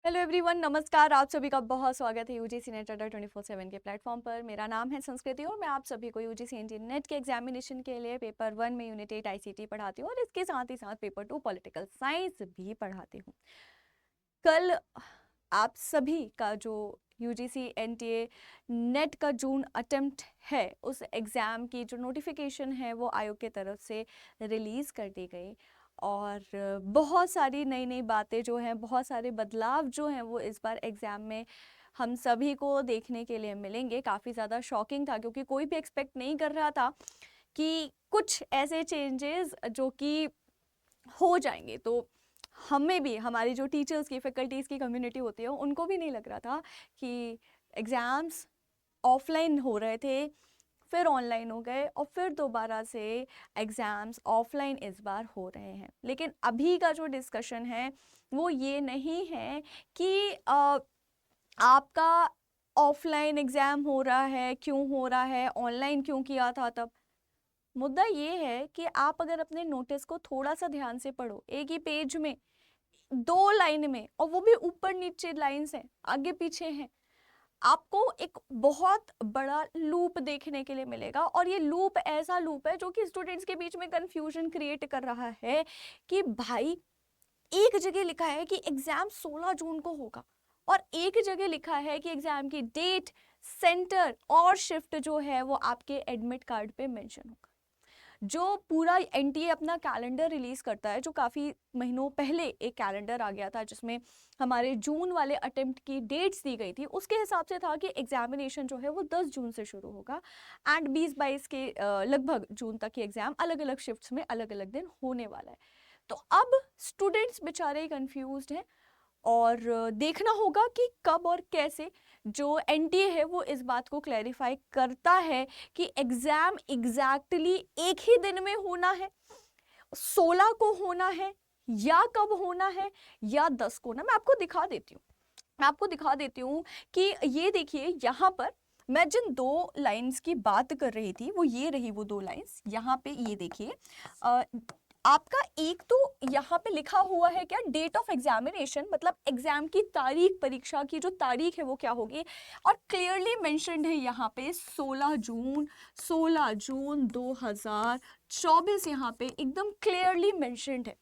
Hello everyone, नमस्कार। आप सभी का बहुत स्वागत है यूजीसी नेट अड्डा 24/7 के प्लेटफॉर्म पर। मेरा नाम है संस्कृति और मैं आप सभी को यूजीसी इंडियन नेट के एग्जामिनेशन के लिए पेपर 1 में यूनिट 8 आईसीटी पढ़ाती हूँ और इसके साथ ही साथ पेपर 2 पॉलिटिकल साइंस भी पढ़ाती हूँ। कल आप सभी का जो यूजीसी एनटीए नेट का जून अटेम्प्ट है, उस एग्ज़ाम की जो नोटिफिकेशन है वो आयोग के तरफ से रिलीज़ कर दी गई और बहुत सारी नई नई बातें जो हैं, बहुत सारे बदलाव जो हैं वो इस बार एग्ज़ाम में हम सभी को देखने के लिए मिलेंगे। काफ़ी ज़्यादा शॉकिंग था क्योंकि कोई भी एक्सपेक्ट नहीं कर रहा था कि कुछ ऐसे चेंजेस जो कि हो जाएंगे। तो हमें भी, हमारी जो टीचर्स की, फैकल्टीज़ की कम्युनिटी होती है, उनको भी नहीं लग रहा था कि एग्ज़ाम्स ऑफलाइन हो रहे थे, फिर ऑनलाइन हो गए और फिर दोबारा से एग्ज़ाम्स ऑफलाइन इस बार हो रहे हैं। लेकिन अभी का जो डिस्कशन है वो ये नहीं है कि आपका ऑफलाइन एग्ज़ाम हो रहा है, क्यों हो रहा है, ऑनलाइन क्यों किया था तब। मुद्दा ये है कि आप अगर अपने नोटिस को थोड़ा सा ध्यान से पढ़ो, एक ही पेज में 2 लाइन में, और वो भी ऊपर नीचे लाइन्स हैं, आगे पीछे हैं, आपको एक बहुत बड़ा लूप देखने के लिए मिलेगा। और ये लूप ऐसा लूप है जो कि स्टूडेंट्स के बीच में कंफ्यूजन क्रिएट कर रहा है कि भाई, एक जगह लिखा है कि एग्जाम 16 जून को होगा और एक जगह लिखा है कि एग्जाम की डेट, सेंटर और शिफ्ट जो है वो आपके एडमिट कार्ड पे मेंशन होगा। जो पूरा एनटीए अपना कैलेंडर रिलीज करता है, जो काफ़ी महीनों पहले एक कैलेंडर आ गया था जिसमें हमारे जून वाले अटेम्प्ट की डेट्स दी गई थी, उसके हिसाब से था कि एग्जामिनेशन जो है वो 10 जून से शुरू होगा एंड 20-22 के लगभग जून तक की एग्जाम अलग अलग शिफ्ट्स में अलग अलग दिन होने वाला है। तो अब स्टूडेंट्स बेचारे कंफ्यूज्ड हैं और देखना होगा कि कब और कैसे जो एनटीए है वो इस बात को क्लैरिफाई करता है कि एग्जाम एग्जैक्टली एक ही दिन में होना है, 16 को होना है, या कब होना है, या 10 को होना। मैं आपको दिखा देती हूँ कि ये देखिए, यहाँ पर मैं जिन 2 लाइंस की बात कर रही थी वो ये रही, वो 2 लाइंस यहाँ पे। ये देखिए, आपका एक तो यहाँ पे लिखा हुआ है क्या, डेट ऑफ एग्जामिनेशन, मतलब एग्जाम की तारीख, परीक्षा की जो तारीख है वो क्या होगी, और क्लियरली मेंशन्ड है यहाँ पे 16 जून 2024, यहाँ पे एकदम क्लियरली मेंशन्ड है।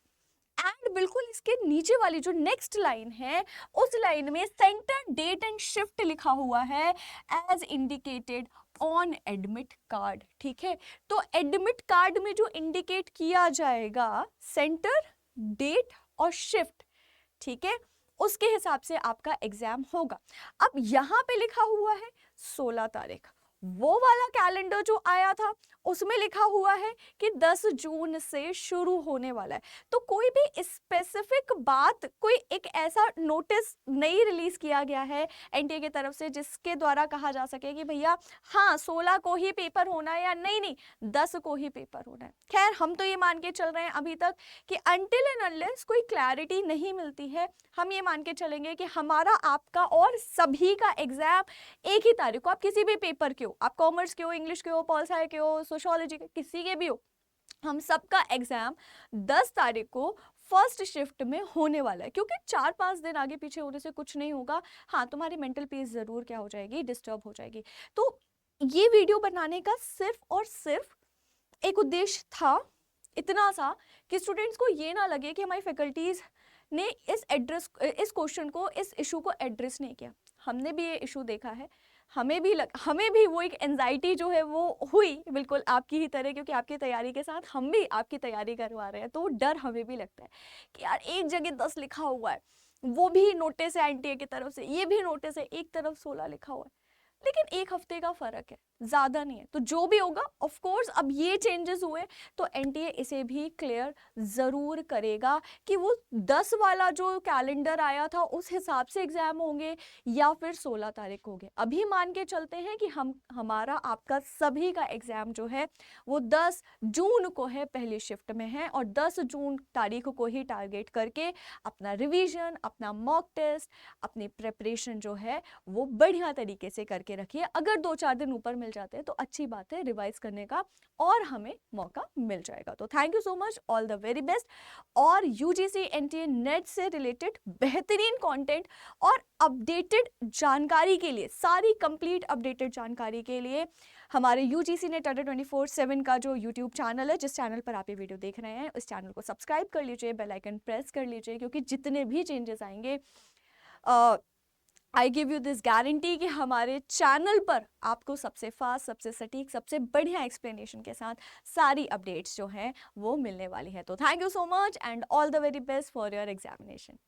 एंड बिल्कुल इसके नीचे वाली जो नेक्स्ट लाइन है, उस लाइन में सेंटर, डेट एंड शिफ्ट लिखा हुआ है as indicated on admit card. ठीक है, तो एडमिट कार्ड में जो इंडिकेट किया जाएगा सेंटर, डेट और शिफ्ट, ठीक है, उसके हिसाब से आपका एग्जाम होगा। अब यहाँ पे लिखा हुआ है 16 तारीख, वो वाला कैलेंडर जो आया था उसमें लिखा हुआ है कि 10 जून से शुरू होने वाला है। तो कोई भी स्पेसिफिक बात, कोई एक ऐसा नोटिस नहीं रिलीज किया गया है एनटीए की तरफ से जिसके द्वारा कहा जा सके कि भैया हाँ 16 को ही पेपर होना है, या नहीं नहीं 10 को ही पेपर होना है। खैर, हम तो ये मान के चल रहे हैं अभी तक कि अनटिल एंड अनलेस कोई क्लैरिटी नहीं मिलती है, हम ये मान के चलेंगे कि हमारा, आपका और सभी का एग्जाम एक ही तारीख को, आप किसी भी पेपर के हो, आप कॉमर्स के हो, इंग्लिश के हो, पॉल साइ के हो, सोशियोलॉजी के, किसी के भी हो, हम सबका एग्जाम 10 तारीख को फर्स्ट शिफ्ट में होने वाला है। क्योंकि 4-5 दिन आगे पीछे होने से कुछ नहीं होगा। हाँ, तुम्हारी मेंटल पीस जरूर क्या हो जाएगी, डिस्टर्ब हो जाएगी। तो ये वीडियो बनाने का सिर्फ और सिर्फ एक उद्देश्य था, इतना सा, कि स्टूडेंट्स को ये ना लगे कि हमारी फैकल्टीज ने इस क्वेश्चन को, इस इशू को एड्रेस नहीं किया। हमने भी ये इशू देखा है, हमें भी वो एक एंजाइटी जो है वो हुई, बिल्कुल आपकी ही तरह, क्योंकि आपकी तैयारी के साथ हम भी आपकी तैयारी करवा रहे हैं, तो डर हमें भी लगता है कि यार एक जगह 10 लिखा हुआ है, वो भी नोटिस है एनटीए की तरफ से, ये भी नोटिस है, एक तरफ 16 लिखा हुआ है, लेकिन एक हफ्ते का फर्क है, ज्यादा नहीं है। तो जो भी होगा, ऑफ कोर्स अब ये चेंजेस हुए तो एनटीए इसे भी क्लियर जरूर करेगा कि वो 10 वाला जो कैलेंडर आया था उस हिसाब से एग्जाम होंगे या फिर 16 तारीख होंगे। अभी मान के चलते हैं कि हमारा, आपका सभी का एग्जाम जो है वो 10 जून को है, पहली शिफ्ट में है, और 10 जून तारीख को ही टारगेट करके अपना रिवीजन, अपना मॉक टेस्ट, अपनी प्रिपरेशन जो है वो बढ़िया तरीके से करके रखिए। अगर 2-4 दिन ऊपर मिल जाते हैं तो अच्छी बात है, रिवाइज करने का और हमें मौका मिल जाएगा। तो thank you so much, all the very best. और यूजीसी एनटीए नेट से रिलेटेड बेहतरीन कंटेंट और अपडेटेड जानकारी के लिए, सारी कंप्लीट अपडेटेड जानकारी के लिए हमारे यूजीसी नेट अड्डा 24/7 का जो यूट्यूब चैनल है, जिस चैनल पर आप ये वीडियो देख रहे हैं, उस चैनल को सब्सक्राइब कर लीजिए, बेल आइकन प्रेस कर लीजिए, क्योंकि जितने भी चेंजेस आएंगे I give you this guarantee कि हमारे चैनल पर आपको सबसे फास्ट, सबसे सटीक, सबसे बढ़िया एक्सप्लेनेशन के साथ सारी अपडेट्स जो हैं वो मिलने वाली है। तो thank you so much and all the very best for your examination.